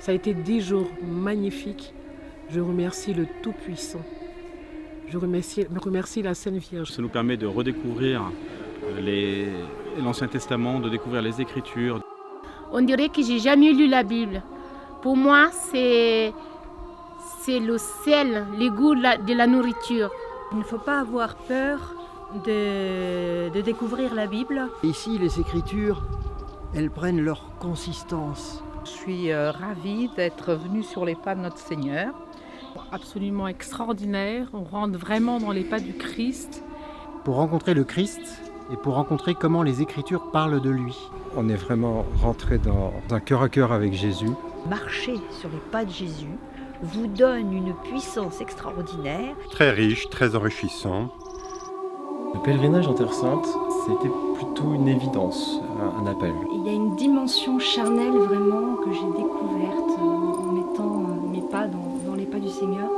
Ça a été 10 jours magnifiques. Je remercie le Tout-Puissant. Je remercie la Sainte Vierge. Ça nous permet de redécouvrir l'Ancien Testament, de découvrir les Écritures. On dirait que j'ai jamais lu la Bible. Pour moi, c'est le sel, le goût de la nourriture. Il ne faut pas avoir peur de découvrir la Bible. Ici, les Écritures, elles prennent leur consistance. Je suis ravie d'être venue sur les pas de notre Seigneur. Absolument extraordinaire, on rentre vraiment dans les pas du Christ. Pour rencontrer le Christ et pour rencontrer comment les Écritures parlent de lui. On est vraiment rentré dans un cœur à cœur avec Jésus. Marcher sur les pas de Jésus vous donne une puissance extraordinaire. Très riche, très enrichissant. Le pèlerinage en Terre Sainte, c'était plutôt une évidence, un appel. Il y a une dimension charnelle vraiment que j'ai découverte en mettant mes pas dans les pas du Seigneur.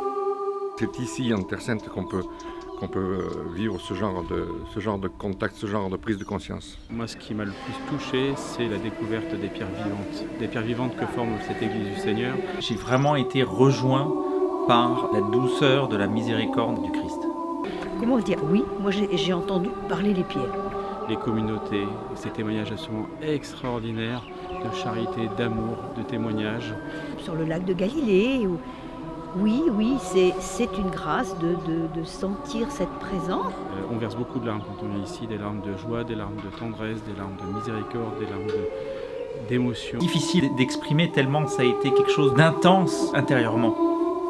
C'est ici en Terre Sainte qu'on peut vivre ce genre de contact, ce genre de prise de conscience. Moi, ce qui m'a le plus touché, c'est la découverte des pierres vivantes que forme cette Église du Seigneur. J'ai vraiment été rejoint par la douceur de la miséricorde du Christ. Comment dire? Oui, moi j'ai entendu parler les pierres. Les communautés, ces témoignages absolument extraordinaires de charité, d'amour, de témoignages. Sur le lac de Galilée, oui, c'est une grâce de sentir cette présence. On verse beaucoup de larmes quand on est ici, des larmes de joie, des larmes de tendresse, des larmes de miséricorde, des larmes d'émotion. Difficile d'exprimer tellement ça a été quelque chose d'intense intérieurement.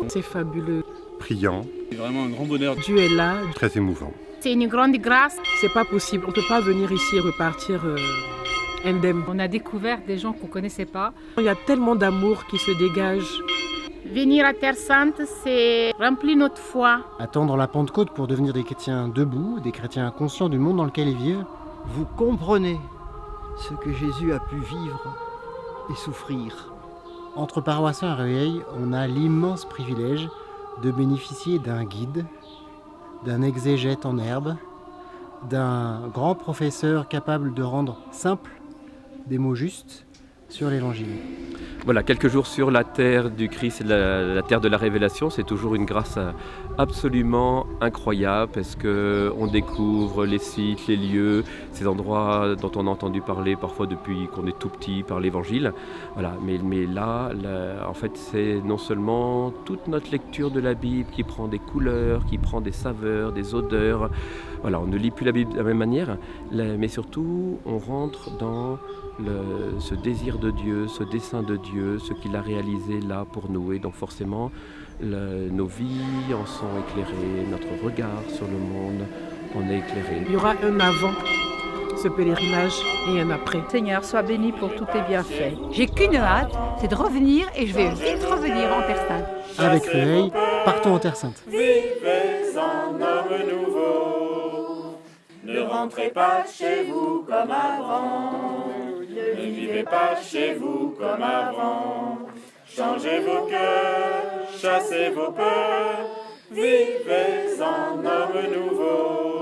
C'est fabuleux. Priant. C'est vraiment un grand bonheur. Dieu est là. Très émouvant. C'est une grande grâce. C'est pas possible, on peut pas venir ici et repartir indemne. On a découvert des gens qu'on connaissait pas. Il y a tellement d'amour qui se dégage. Venir à Terre Sainte, c'est remplir notre foi. Attendre la Pentecôte pour devenir des chrétiens debout, des chrétiens conscients du monde dans lequel ils vivent. Vous comprenez ce que Jésus a pu vivre et souffrir. Entre paroissiens à Rueil, on a l'immense privilège de bénéficier d'un guide, d'un exégète en herbe, d'un grand professeur capable de rendre simples des mots justes sur l'Évangile. Voilà, quelques jours sur la terre du Christ et la terre de la révélation, c'est toujours une grâce absolument incroyable parce qu'on découvre les sites, les lieux, ces endroits dont on a entendu parler parfois depuis qu'on est tout petit par l'Évangile. Voilà, mais là, en fait, c'est non seulement toute notre lecture de la Bible qui prend des couleurs, qui prend des saveurs, des odeurs. Voilà, on ne lit plus la Bible de la même manière, mais surtout, on rentre dans ce désir de Dieu, ce dessein de Dieu, ce qu'il a réalisé là pour nous. Et donc forcément, nos vies en sont éclairées, notre regard sur le monde en est éclairé. Il y aura un avant ce pèlerinage et un après. Seigneur, sois béni pour tous tes bienfaits. J'ai qu'une hâte, c'est de revenir et je vais vite revenir en Terre Sainte. Avec Rueil, partons en Terre Sainte. Vivez en homme nouveau. Ne rentrez pas chez vous comme avant. Ne vivez pas chez vous comme avant. Changez vos cœurs, chassez vos peurs. Vivez en homme nouveau.